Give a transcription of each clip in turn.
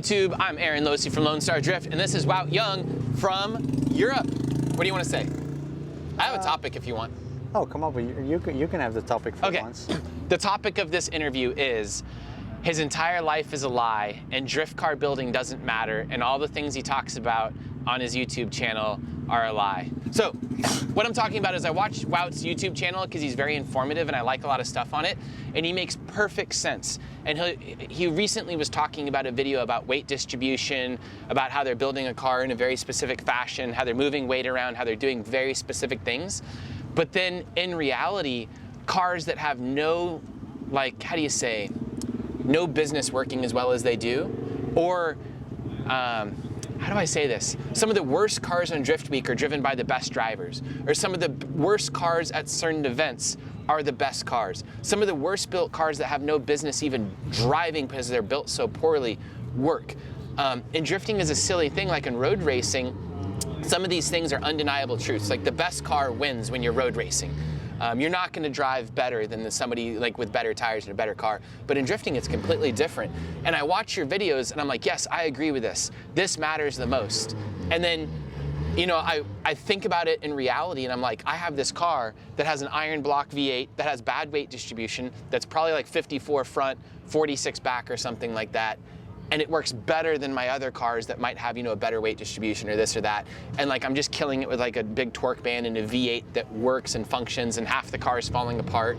YouTube? I'm Aaron Losey from Lone Star Drift, and this is Wout Young from Europe. What do you want to say? I have a topic if you want. Oh, come on, you can have the topic for once. The topic of this interview is his entire life is a lie, and drift car building doesn't matter, and all the things he talks about on his YouTube channel are a lie. So what I'm talking about is I watch Wout's YouTube channel because he's very informative and I like a lot of stuff on it, and he makes perfect sense. And he recently was talking about a video about weight distribution, about how they're building a car in a very specific fashion, how they're moving weight around, how they're doing very specific things. But then in reality, cars that have no, like, how do you say, no business working as well as they do, or how do I say this? Some of the worst cars on Drift Week are driven by the best drivers, or some of the worst cars at certain events are the best cars. Some of the worst built cars that have no business even driving because they're built so poorly work. And drifting is a silly thing, like in road racing, some of these things are undeniable truths. Like the best car wins when you're road racing. You're not going to drive better than somebody like with better tires and a better car. But in drifting, it's completely different. And I watch your videos and I'm like, yes, I agree with this. This matters the most. And then, you know, I think about it in reality and I'm like, I have this car that has an iron block V8 that has bad weight distribution, that's probably like 54 front, 46 back or something like that. And it works better than my other cars that might have, you know, a better weight distribution or this or that. And like, I'm just killing it with like a big torque band and a V8 that works and functions and half the car is falling apart.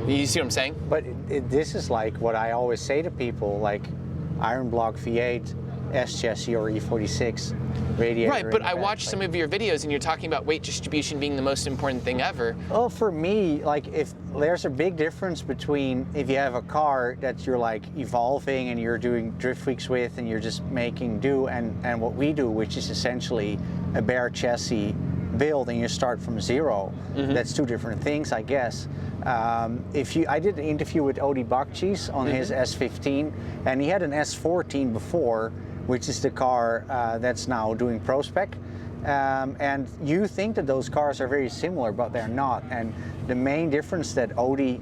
You see what I'm saying? But this is like what I always say to people, like iron block V8, S chassis or E46 radiator. Right, but I watched some of your videos and you're talking about weight distribution being the most important thing ever. Well, for me, like if there's a big difference between if you have a car that you're like evolving and you're doing drift weeks with and you're just making do and what we do, which is essentially a bare chassis build and you start from zero. That's two different things, I guess. I did an interview with Odi Bakchis on his S15 and he had an S14 before, which is the car that's now doing Pro Spec. And you think that those cars are very similar, but they're not. And the main difference that Odi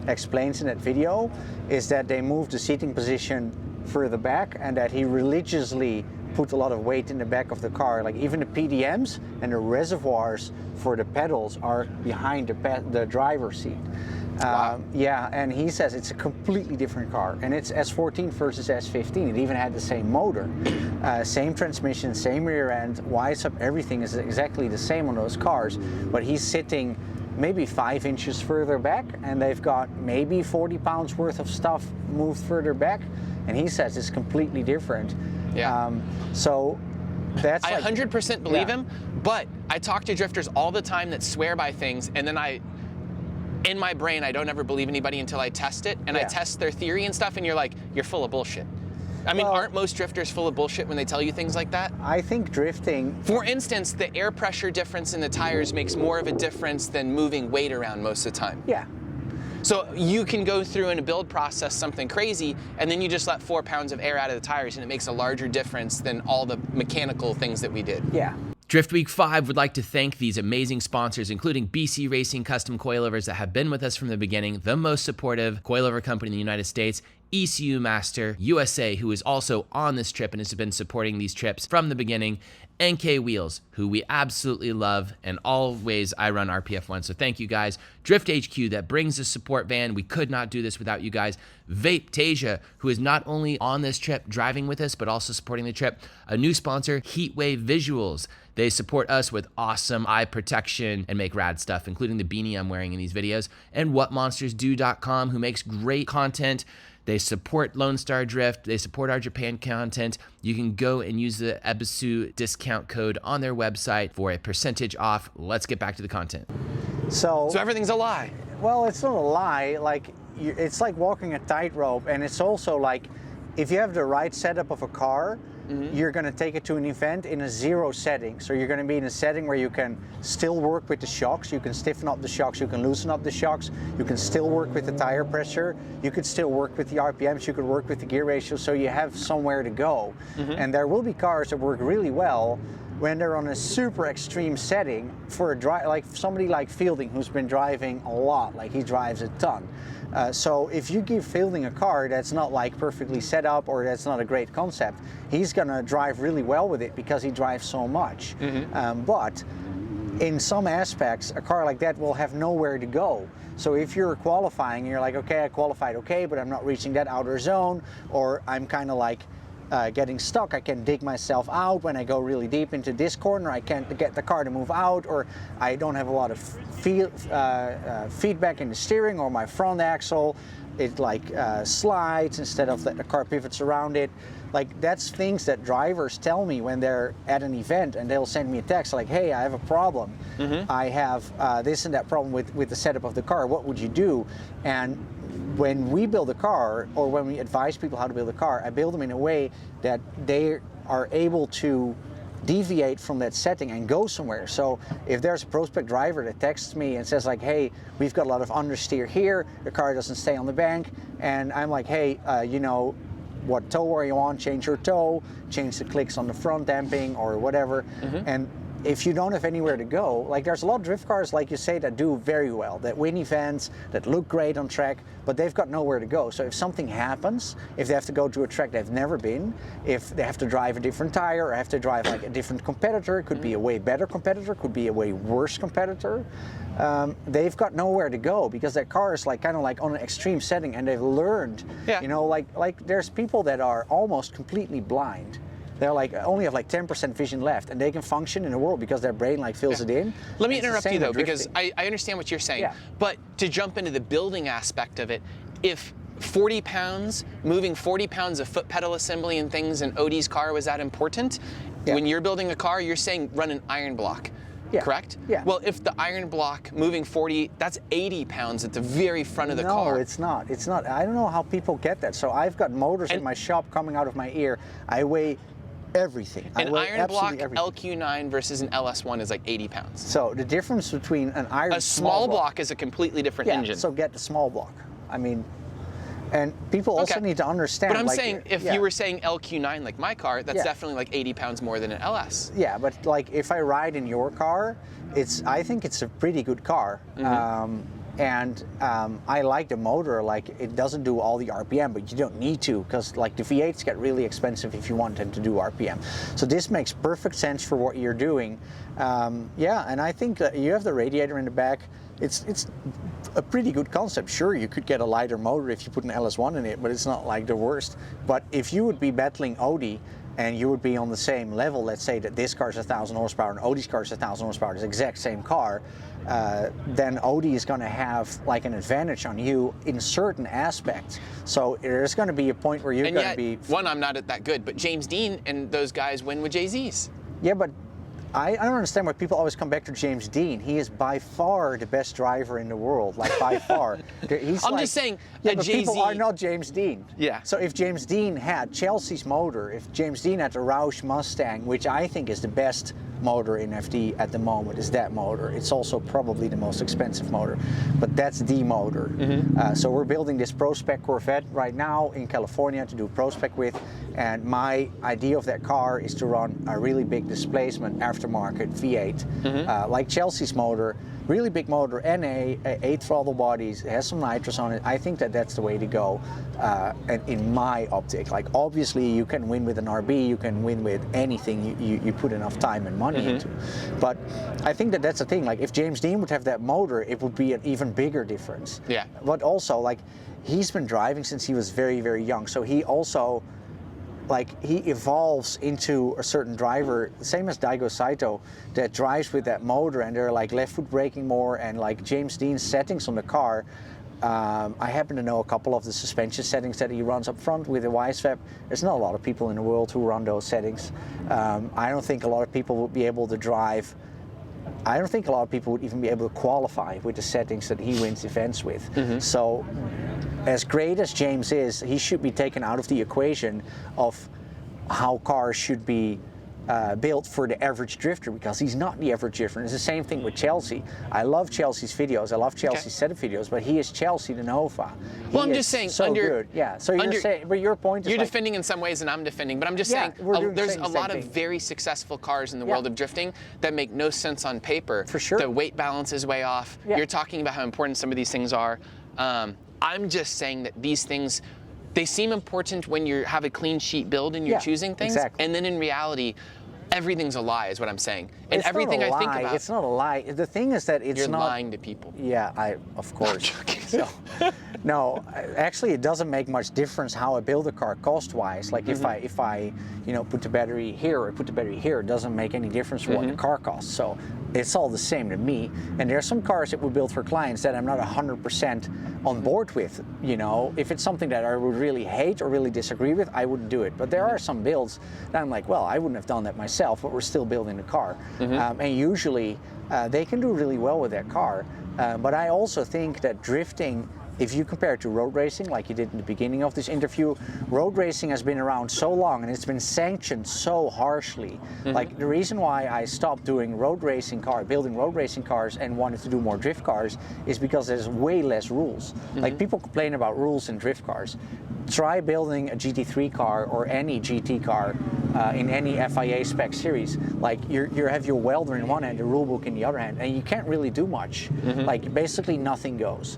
explains in that video is that they moved the seating position further back and that he religiously put a lot of weight in the back of the car. Like even the PDMs and the reservoirs for the pedals are behind the driver's seat. Wow. Yeah, and he says it's a completely different car, and it's S14 versus S15. It even had the same motor, same transmission, same rear end, wise up, everything is exactly the same on those cars, but he's sitting maybe 5 inches further back, and they've got maybe 40 pounds worth of stuff moved further back, and he says it's completely different. Yeah. So that's I like, 100% believe him, but I talk to drifters all the time that swear by things, and then in my brain, I don't ever believe anybody until I test it, and I test their theory and stuff, and you're like, you're full of bullshit. I mean, aren't most drifters full of bullshit when they tell you things like that? I think drifting... For instance, the air pressure difference in the tires makes more of a difference than moving weight around most of the time. Yeah. So you can go through in a build process something crazy, and then you just let 4 pounds of air out of the tires, and it makes a larger difference than all the mechanical things that we did. Yeah. Drift Week 5 would like to thank these amazing sponsors, including BC Racing Custom Coilovers that have been with us from the beginning, the most supportive coilover company in the United States, ECU Master USA, who is also on this trip and has been supporting these trips from the beginning, NK Wheels, who we absolutely love, and always I run RPF1, so thank you guys. Drift HQ, that brings the support van. We could not do this without you guys. Vapetasia, who is not only on this trip driving with us, but also supporting the trip. A new sponsor, Heatwave Visuals. They support us with awesome eye protection and make rad stuff, including the beanie I'm wearing in these videos. And WhatMonstersDo.com, who makes great content. They support Lone Star Drift. They support our Japan content. You can go and use the Ebisu discount code on their website for a percentage off. Let's get back to the content. So everything's a lie. Well, it's not a lie. Like it's like walking a tightrope, and it's also like if you have the right setup of a car, you're going to take it to an event in a zero setting. So you're going to be in a setting where you can still work with the shocks, you can stiffen up the shocks, you can loosen up the shocks, you can still work with the tire pressure, you could still work with the RPMs, you could work with the gear ratio, so you have somewhere to go. And there will be cars that work really well when they're on a super extreme setting for a like somebody like Fielding, who's been driving a lot, like he drives a ton. So if you give Fielding a car that's not like perfectly set up or that's not a great concept, he's gonna drive really well with it because he drives so much. But in some aspects, a car like that will have nowhere to go. So if you're qualifying, you're like, okay, I qualified okay, but I'm not reaching that outer zone, or I'm kind of like getting stuck. I can dig myself out when I go really deep into this corner. I can't get the car to move out, or I don't have a lot of feedback in the steering, or my front axle, it like slides instead of the car pivots around it. Like, that's things that drivers tell me when they're at an event, and they'll send me a text like, hey, I have a problem. I have this and that problem with the setup of the car. What would you do? And when we build a car, or when we advise people how to build a car, I build them in a way that they are able to deviate from that setting and go somewhere. So if there's a prospect driver that texts me and says like, hey, we've got a lot of understeer here, the car doesn't stay on the bank, and I'm like, hey, you know, what toe are you on? Change your toe, change the clicks on the front damping or whatever. And if you don't have anywhere to go, like there's a lot of drift cars, like you say, that do very well, that win events, that look great on track, but they've got nowhere to go. So if something happens, if they have to go to a track they've never been, if they have to drive a different tire or have to drive like a different competitor, it could be a way better competitor, could be a way worse competitor, they've got nowhere to go because that car is like kind of like on an extreme setting, and they've learned, you know, like there's people that are almost completely blind. They're like only have like 10% vision left, and they can function in the world because their brain like fills it in. Let me interrupt you though, because I understand what you're saying. But to jump into the building aspect of it, if 40 pounds, moving 40 pounds of foot pedal assembly and things in Odie's car was that important, when you're building a car, you're saying run an iron block. Correct? Well, if the iron block moving 40, that's 80 pounds at the very front of the car. No, it's not. It's not. I don't know how people get that. So I've got motors in my shop coming out of my ear. I weigh everything. An iron block LQ9 versus an LS1 is like 80 pounds. So the difference between an iron a small block is a completely different engine. So get the small block. I mean, and people also need to understand. But I'm saying, if you were saying LQ9 like my car, that's definitely like 80 pounds more than an LS. Yeah, but like if I ride in your car, I think it's a pretty good car. And I like the motor, like it doesn't do all the RPM, but you don't need to, because like the V8s get really expensive if you want them to do RPM. So this makes perfect sense for what you're doing. And I think that you have the radiator in the back. It's a pretty good concept. Sure, you could get a lighter motor if you put an LS1 in it, but it's not like the worst. But if you would be battling Odie, and you would be on the same level, let's say that this car is 1,000 horsepower and Odie's car is 1,000 horsepower, it's the exact same car, then Odie is going to have like an advantage on you in certain aspects. So there's going to be a point where you're going to be... One, I'm not that good, but James Dean and those guys win with JZs. Yeah, but I don't understand why people always come back to James Dean. He is by far the best driver in the world, like by far. I'm just saying, but people are not James Dean. Yeah. So if James Dean had Chelsea's motor, if James Dean had the Roush Mustang, which I think is the best motor in FD at the moment, is that motor. It's also probably the most expensive motor, but that's the motor. So we're building this Pro-Spec Corvette right now in California to do Pro-Spec with, and my idea of that car is to run a really big displacement aftermarket V8, like Chelsea's motor, really big motor, NA, 8 throttle bodies, it has some nitrous on it. I think that that's the way to go, and in my optic. Like obviously you can win with an RB, you can win with anything you put enough time and money into. But I think that that's the thing, like if James Dean would have that motor, it would be an even bigger difference. Yeah. But also, like, he's been driving since he was very, very young, so he also, like, he evolves into a certain driver, same as Daigo Saito, that drives with that motor, and they're like left foot braking more, and like James Dean's settings on the car. I happen to know a couple of the suspension settings that he runs up front with the Y-Swap. There's not a lot of people in the world who run those settings. I don't think a lot of people would be able to drive. I don't think a lot of people would even be able to qualify with the settings that he wins events with. So, as great as James is, he should be taken out of the equation of how cars should be built for the average drifter, because he's not the average drifter. And it's the same thing with Chelsea. I love Chelsea's videos. I love Chelsea's setup videos, but he is Chelsea the Nova. Well, I'm just saying, so good. Yeah. So you're saying, but your point is you're like, defending in some ways, and I'm defending. But I'm just saying, there's a lot of very successive cars in the world of drifting that make no sense on paper. For sure. The weight balance is way off. Yeah. You're talking about how important some of these things are. I'm just saying that these things, they seem important when you have a clean sheet build and you're choosing things, and then in reality, everything's a lie, is what I'm saying. And it's everything not a I think lie. about, it's not a lie. The thing is that it's you're not lying to people. Yeah, of course. So, no, actually, it doesn't make much difference how I build a car cost-wise. Like if I put the battery here or put the battery here, it doesn't make any difference for what the car costs. So it's all the same to me. And there are some cars that we build for clients that I'm not 100% on board with. You know, if it's something that I would really hate or really disagree with, I wouldn't do it. But there are some builds that I'm like, well, I wouldn't have done that myself, but we're still building the car. And usually they can do really well with that car. But I also think that drifting, if you compare it to road racing, like you did in the beginning of this interview, road racing has been around so long and it's been sanctioned so harshly. Like the reason why I stopped doing building road racing cars and wanted to do more drift cars is because there's way less rules. Like people complain about rules in drift cars. Try building a GT3 car or any GT car in any FIA spec series. Like you have your welder in one hand, the rule book in the other hand, and you can't really do much. Like basically nothing goes.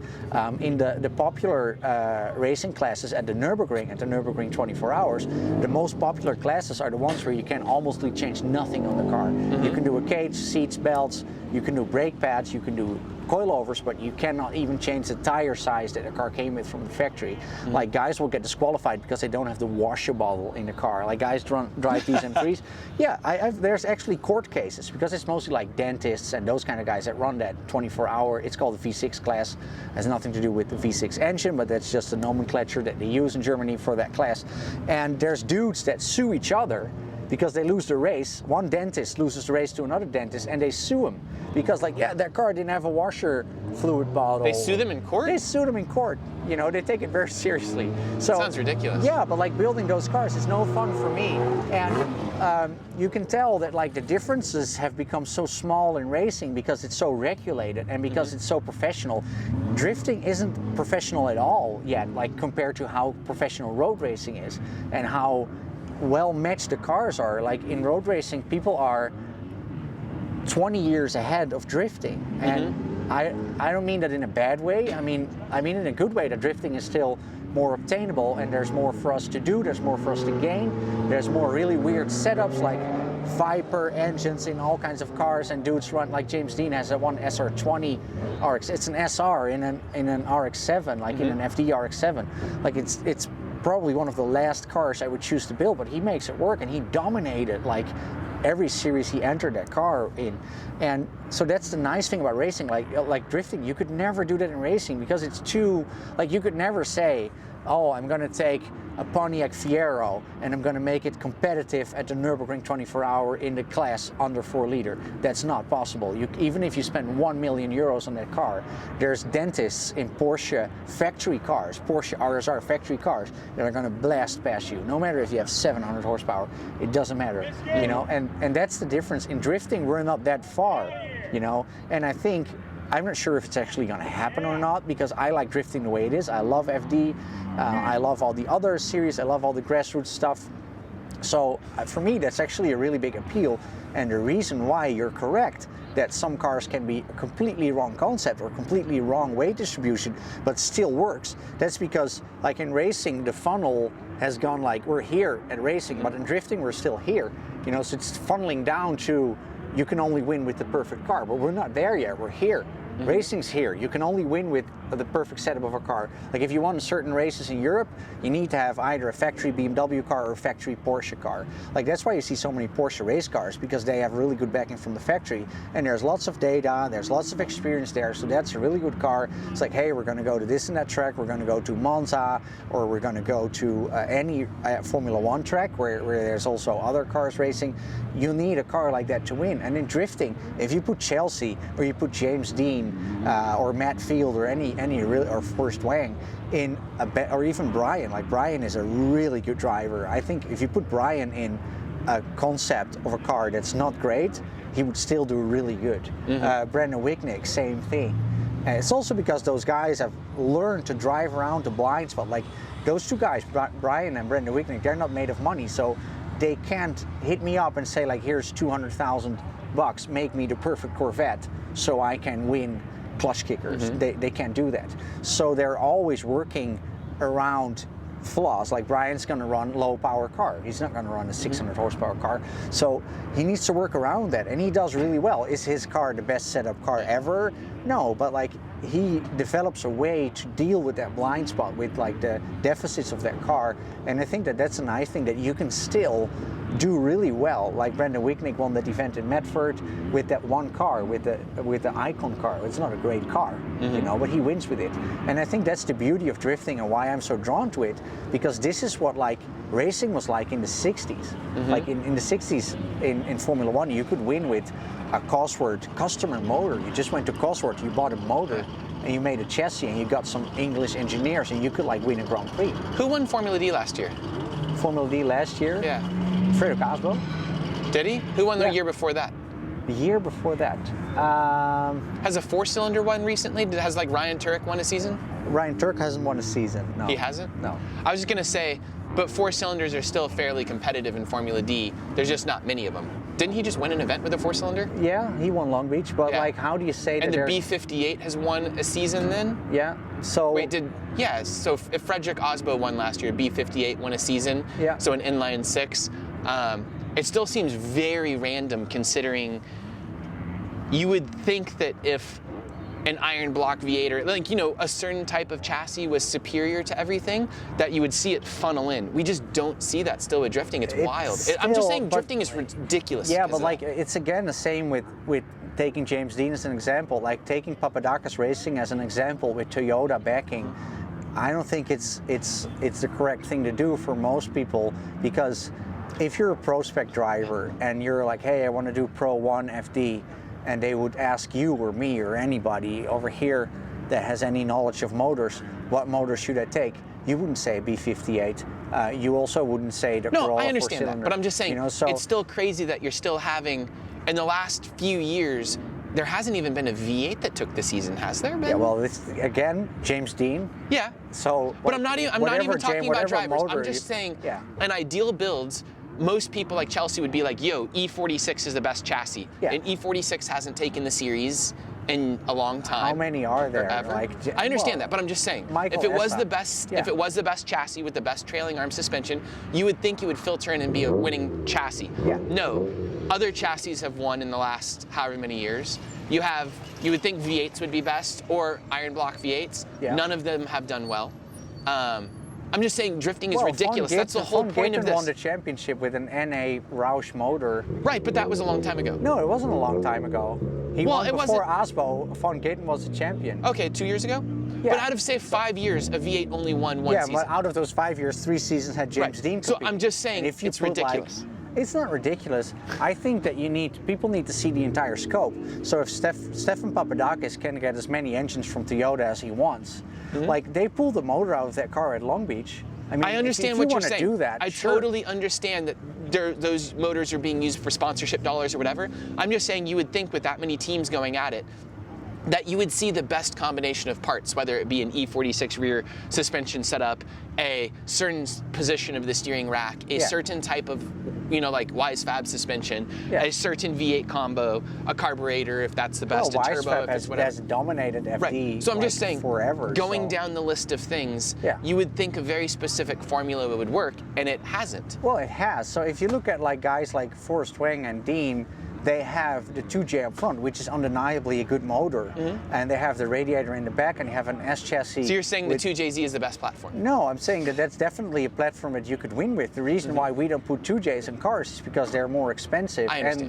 In the popular racing classes at the Nürburgring 24 hours, the most popular classes are the ones where you can almost change nothing on the car. You can do a cage, seats, belts, you can do brake pads, you can do coilovers, but you cannot even change the tire size that the car came with from the factory. Like guys will get disqualified because they don't have the washer bottle in the car. Like guys drive these M3s. Yeah, there's actually court cases because it's mostly like dentists and those kind of guys that run that 24-hour. It's called the V6 class. It has nothing to do with the V6 engine, but that's just the nomenclature that they use in Germany for that class. And there's dudes that sue each other because they lose the race. One dentist loses the race to another dentist and they sue him because that car didn't have a washer fluid bottle. They sue them in court? They sue them in court. You know, they take it very seriously. So sounds ridiculous. Yeah, but like building those cars is no fun for me. And you can tell that like the differences have become so small in racing because it's so regulated and because it's so professional. Drifting isn't professional at all yet, like compared to how professional road racing is and how well matched the cars are. Like in road racing, people are 20 years ahead of drifting, and I don't mean that in a bad way. I mean in a good way. That drifting is still more obtainable, and there's more for us to do. There's more for us to gain. There's more really weird setups like Viper engines in all kinds of cars, and dudes run like James Dean has that one SR20 RX. It's an SR in an RX-7, like in an FD RX-7. Like it's probably one of the last cars I would choose to build, but he makes it work, and he dominated like every series he entered that car in. And so that's the nice thing about racing. Like drifting, you could never do that in racing because it's too, like you could never say, oh, I'm going to take a Pontiac Fiero and I'm going to make it competitive at the Nürburgring 24-hour in the class under 4 liter. That's not possible. Even if you spend 1 million euros on that car, there's dentists in Porsche factory cars, Porsche RSR factory cars, that are going to blast past you. No matter if you have 700 horsepower, it doesn't matter. You know, and that's the difference. In drifting, we're not that far, you know, and I think, I'm not sure if it's actually going to happen or not because I like drifting the way it is. I love FD. I love all the other series. I love all the grassroots stuff. So for me, that's actually a really big appeal. And the reason why you're correct that some cars can be a completely wrong concept or completely wrong weight distribution, but still works. That's because like in racing, the funnel has gone like we're here at racing, but in drifting, we're still here. You know, so it's funneling down to you can only win with the perfect car, but we're not there yet, we're here. Racing's here. You can only win with the perfect setup of a car. Like if you want certain races in Europe, you need to have either a factory BMW car or a factory Porsche car. Like that's why you see so many Porsche race cars, because they have really good backing from the factory. And there's lots of data, there's lots of experience there, so that's a really good car. It's like, hey, we're gonna go to this and that track, we're gonna go to Monza, or we're gonna go to any Formula One track where there's also other cars racing. You need a car like that to win. And in drifting, if you put Chelsea, or you put James Dean, or Matt Field, or or Forrest Wang in or even Brian. Like Brian is a really good driver. I think if you put Brian in a concept of a car that's not great, he would still do really good. Brandon Wicknick, same thing. And it's also because those guys have learned to drive around the blind spot. Like those two guys, Brian and Brandon Wicknick, they're not made of money, so they can't hit me up and say like, here's $200,000, make me the perfect Corvette so I can win clutch kickers. They can't do that. So they're always working around flaws. Like Brian's going to run low power car. He's not going to run a 600 horsepower car. So he needs to work around that, and he does really well. Is his car the best setup car ever? No, but like he develops a way to deal with that blind spot, with like the deficits of that car. And I think that that's a nice thing, that you can still do really well. Like Brandon Wicknick won that event in Medford with that one car, with the Icon car. It's not a great car, you know, but he wins with it. And I think that's the beauty of drifting and why I'm so drawn to it, because this is what like racing was like in the 60s. Like in the 60s in Formula One, you could win with a Cosworth customer motor. You just went to Cosworth, you bought a motor, and you made a chassis, and you got some English engineers, and you could like win a Grand Prix. Who won Formula D last year? Formula D last year? Yeah. Frederick Asbo. Did he? Who won the year before that? The year before that. Has a 4-cylinder won recently? Has like Ryan Turek won a season? Ryan Turek hasn't won a season, no. He hasn't? No. I was just going to say, but 4-cylinders are still fairly competitive in Formula D. There's just not many of them. Didn't he just win an event with a 4-cylinder? Yeah, he won Long Beach, but like, how do you say that? And the B58 has won a season then? Yeah, so... Wait, so if Frederick Osbo won last year, B58 won a season, so an inline 6, it still seems very random, considering you would think that if an iron block V8 or like, you know, a certain type of chassis was superior to everything, that you would see it funnel in. We just don't see that still with drifting. It's wild. I'm just saying drifting is ridiculous. Yeah, but like, it's again the same with taking James Dean as an example, like taking Papadakis Racing as an example with Toyota backing. I don't think it's the correct thing to do for most people, because if you're a pro spec driver and you're like, hey, I want to do Pro 1 FD, and they would ask you or me or anybody over here that has any knowledge of motors, what motor should I take? You wouldn't say B58. You also wouldn't say the Corolla 4-cylinder. No, I understand that, but I'm just saying, you know, so it's still crazy that you're still having, in the last few years, there hasn't even been a V8 that took the season, has there been? Yeah, well, it's, again, James Dean. Yeah. So, but I'm not even talking about drivers. I'm just saying, an ideal builds, most people like Chelsea would be like, yo, E46 is the best chassis. Yeah. And E46 hasn't taken the series in a long time. How many are there? Like, I understand that, but I'm just saying, if it was the best chassis with the best trailing arm suspension, you would think it would filter in and be a winning chassis. Yeah. No, other chassis have won in the last however many years. You would think V8s would be best, or iron block V8s. Yeah. None of them have done well. I'm just saying drifting is ridiculous. That's the whole point of this. Won the championship with an NA Roush motor. Right, but that was a long time ago. No, it wasn't a long time ago. He won before Asbo. Von Gittin was the champion. Okay, 2 years ago? Yeah. But out of, say, 5 years, a V8 only won one season. Yeah, but out of those 5 years, 3 seasons had James Dean compete. So I'm just saying, it's ridiculous. It's not ridiculous. I think that people need to see the entire scope. So if Stefan Papadakis can get as many engines from Toyota as he wants, like they pulled the motor out of that car at Long Beach. I mean, I understand if what you're saying. saying. Do that, I totally understand that those motors are being used for sponsorship dollars or whatever. I'm just saying, you would think with that many teams going at it, that you would see the best combination of parts, whether it be an E46 rear suspension setup, a certain position of the steering rack, a certain type of, you know, like Wisefab suspension, a certain V8 combo, a carburetor, if that's the best, a turbo, if it's whatever. Has dominated FD right. So I'm just saying, forever. Going down the list of things, you would think a very specific formula would work, and it hasn't. Well, it has. So if you look at like guys like Forrest Wang and Dean, they have the 2J up front, which is undeniably a good motor, and they have the radiator in the back, and you have an S chassis. So you're saying the 2JZ is the best platform? No, I'm saying that that's definitely a platform that you could win with. The reason why we don't put 2Js in cars is because they're more expensive, and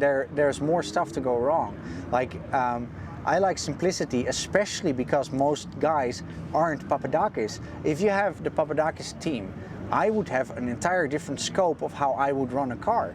there's more stuff to go wrong. Like I like simplicity, especially because most guys aren't Papadakis. If you have the Papadakis team, I would have an entire different scope of how I would run a car.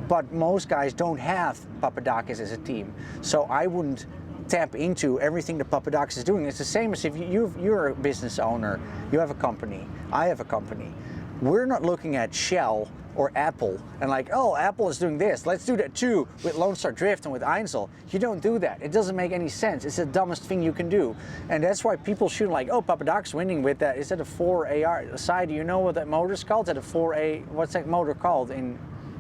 But most guys don't have Papadakis as a team. So I wouldn't tap into everything that Papadakis is doing. It's the same as if you're a business owner, you have a company, I have a company. we're not looking at Shell or Apple and like, oh, Apple is doing this, let's do that too with Lone Star Drift and with Einzel. You don't do that. It doesn't make any sense. It's the dumbest thing you can do. And that's why people shoot like, oh, Papadakis winning with that. Is that a 4AR side? Do you know what that motor is called? Is that a 4A, what's that motor called in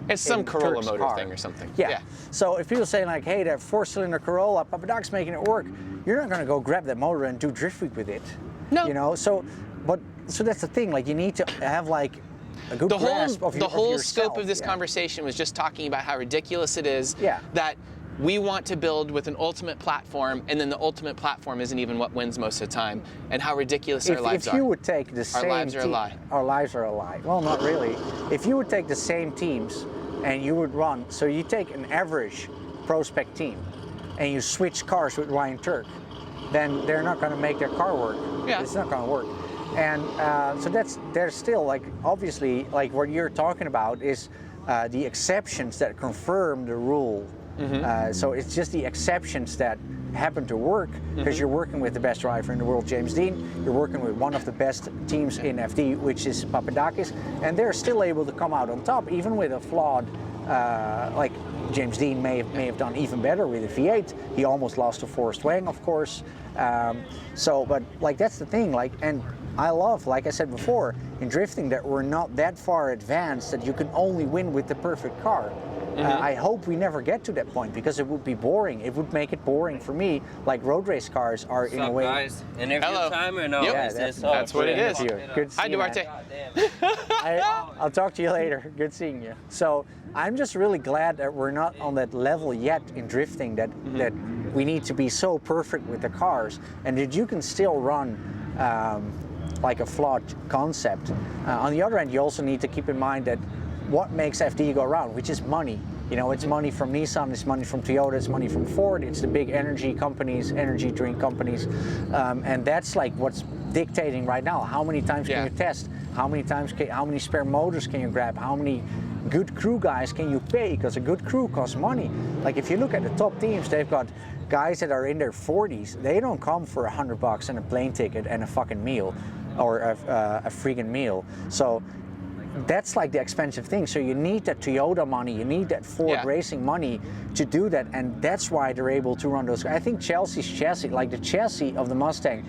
It's some Corolla Turk's motor car? thing or something. Yeah. So if people say like, hey, that 4-cylinder Corolla, Papadakis making it work, you're not gonna go grab that motor and do drift week with it. No. You know, so that's the thing, like you need to have like a good grasp of the whole yourself. scope of this conversation was just talking about how ridiculous it is that we want to build with an ultimate platform, and then the ultimate platform isn't even what wins most of the time, and how ridiculous our lives are. If you would take the same our lives are a lie. Our lives are a lie. Well, not really. If you would take the same teams and you would run, so you take an average prospect team and you switch cars with Ryan Turk, then they're not going to make their car work. Yeah. It's not going to work. And so there's still like, obviously, like what you're talking about is the exceptions that confirm the rule. So it's just the exceptions that happen to work because you're working with the best driver in the world, James Dean. You're working with one of the best teams in FD, which is Papadakis, and they're still able to come out on top, even with a flawed, like James Dean may have done even better with the V8. He almost lost to Forrest Wang, of course. But like that's the thing, like, and I love, like I said before, in drifting that we're not that far advanced that you can only win with the perfect car. I hope we never get to that point because it would be boring. It would make it boring for me, like road race cars are in a way. Guys? And every time or no? Yep. Yeah, that's what it is. Good Hi, seeing you, Duarte. I'll talk to you later. Good seeing you. So I'm just really glad that we're not on that level yet in drifting that we need to be so perfect with the cars and that you can still run like a flawed concept. On the other hand, you also need to keep in mind that what makes FD go around, which is money. You know, it's money from Nissan, it's money from Toyota, it's money from Ford, it's the big energy companies, energy drink companies, and that's like what's dictating right now. How many times can you test? How many spare motors can you grab? How many good crew guys can you pay? Because a good crew costs money. Like if you look at the top teams, they've got guys that are in their 40s. They don't come for $100 and a plane ticket and a fucking meal, or a friggin' meal. So that's like the expensive thing. So you need that Toyota money, you need that Ford racing money to do that, and that's why they're able to run those. I think Chelsea's chassis, like the chassis of the Mustang,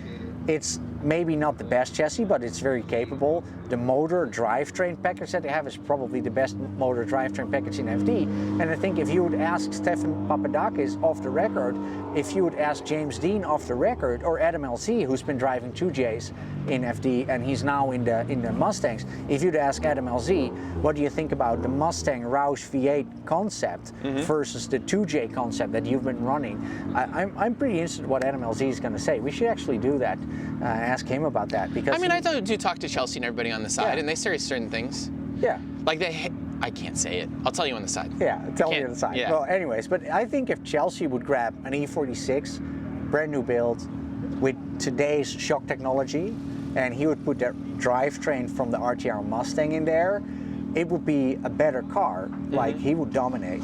it's maybe not the best chassis, but it's very capable. The motor drivetrain package that they have is probably the best motor drivetrain package in FD. And I think if you would ask Stefan Papadakis off the record, if you would ask James Dean off the record, or Adam LC, who's been driving 2Js in FD and he's now in the Mustangs, if you'd ask Adam LZ, what do you think about the Mustang Roush V8 concept versus the 2J concept that you've been running? I'm pretty interested in what Adam LZ is going to say. We should actually do that. Ask him about that, because I mean, I do talk to Chelsea and everybody on the side, and they say certain things. Yeah. Like I can't say it. I'll tell you on the side. Yeah, tell me on the side. Yeah. Well, anyways, but I think if Chelsea would grab an E46, brand new build, with today's shock technology, and he would put that drivetrain from the RTR Mustang in there, it would be a better car. Like, he would dominate.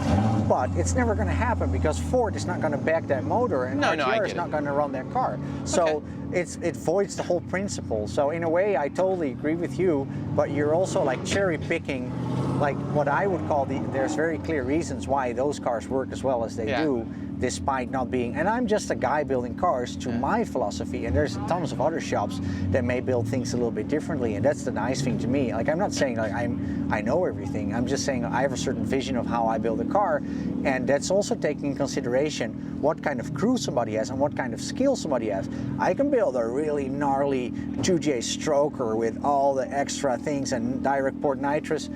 But it's never going to happen because Ford is not going to back that motor, and RTR is not going to run that car. So it voids the whole principle. So in a way, I totally agree with you, but you're also like cherry picking, like what I would call there's very clear reasons why those cars work as well as they do, despite not being, and I'm just a guy building cars to my philosophy, and there's tons of other shops that may build things a little bit differently, and that's the nice thing to me. Like, I'm not saying like I know everything, I'm just saying I have a certain vision of how I build a car, and that's also taking in consideration what kind of crew somebody has and what kind of skill somebody has. I can build a really gnarly 2J stroker with all the extra things and direct port nitrous.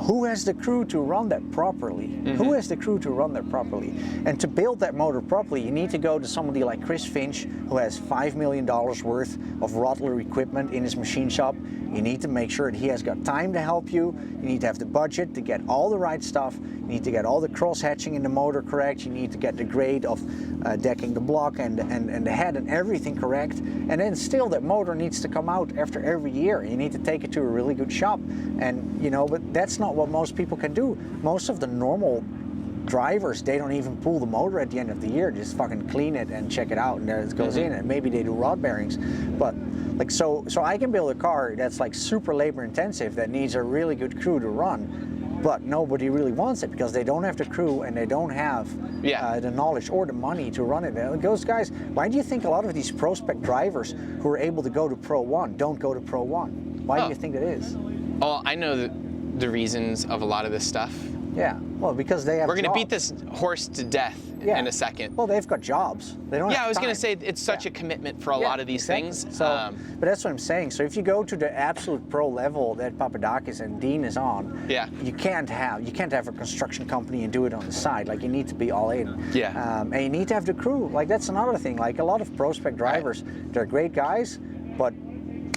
Who has the crew to run that properly? Who has the crew to run that properly? And to build that motor properly, you need to go to somebody like Chris Finch, who has $5 million worth of Rottler equipment in his machine shop. You need to make sure that he has got time to help you. You need to have the budget to get all the right stuff. You need to get all the cross-hatching in the motor correct. You need to get the grade of decking the block and the head and everything correct. And then still that motor needs to come out after every year. You need to take it to a really good shop. And, you know, but that's not what most people can do. Most of the normal drivers, they don't even pull the motor at the end of the year. Just fucking clean it and check it out, and there it goes in. And maybe they do rod bearings, but Like so I can build a car that's like super labor intensive that needs a really good crew to run, but nobody really wants it because they don't have the crew and they don't have the knowledge or the money to run it. Those guys, why do you think a lot of these prospect drivers who are able to go to Pro 1 don't go to Pro 1? Why do you think that is? Oh, I know the reasons of a lot of this stuff. Yeah, well, because they have We're going to jobs. beat this horse to death in a second. Well, they've got jobs. They don't have I was going time. to say it's such a commitment for a lot of these things. So, but that's what I'm saying. So if you go to the absolute pro level that Papadakis and Dean is on, you can't have a construction company and do it on the side. Like you need to be all in. And you need to have the crew. Like that's another thing. Like a lot of prospect drivers, they're great guys, but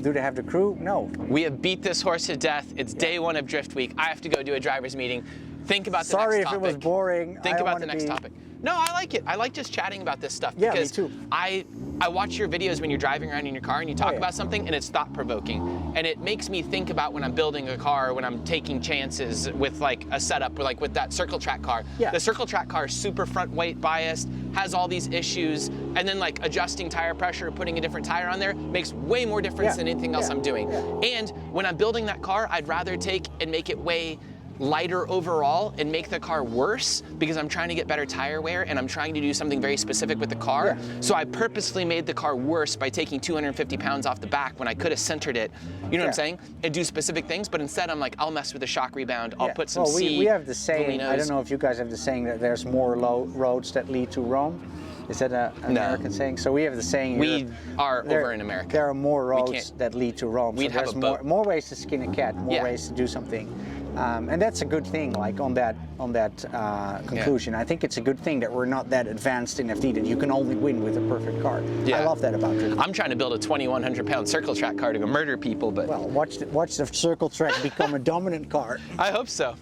do they have the crew? No. We have beat this horse to death. It's day one of Drift Week. I have to go do a driver's meeting. Think about the next topic. Sorry if it was boring. Think about the next topic. No, I like it. I like just chatting about this stuff because me too. I watch your videos when you're driving around in your car and you talk about something and it's thought-provoking. And it makes me think about when I'm building a car, when I'm taking chances with like a setup, like with that Circle Track car. The Circle Track car is super front weight biased, has all these issues, and then like adjusting tire pressure, putting a different tire on there makes way more difference than anything else I'm doing. And when I'm building that car, I'd rather take and make it way lighter overall and make the car worse because I'm trying to get better tire wear and I'm trying to do something very specific with the car. So I purposely made the car worse by taking 250 pounds off the back when I could have centered it, you know what I'm saying, and do specific things, but instead I'm like, I'll mess with the shock rebound, I'll put some we have the saying, I don't know if you guys have the saying that there's more roads that lead to Rome. Is that an American saying? So we have the saying we are over in America. There are more roads that lead to Rome. We'd so have a boat. More ways to skin a cat, more ways to do something. And that's a good thing, like on that conclusion. I think it's a good thing that we're not that advanced in FD, that you can only win with a perfect car. I love that about it. I'm trying to build a 2,100-pound Circle Track car to go murder people, but... Well, watch the Circle Track become a dominant car. I hope so.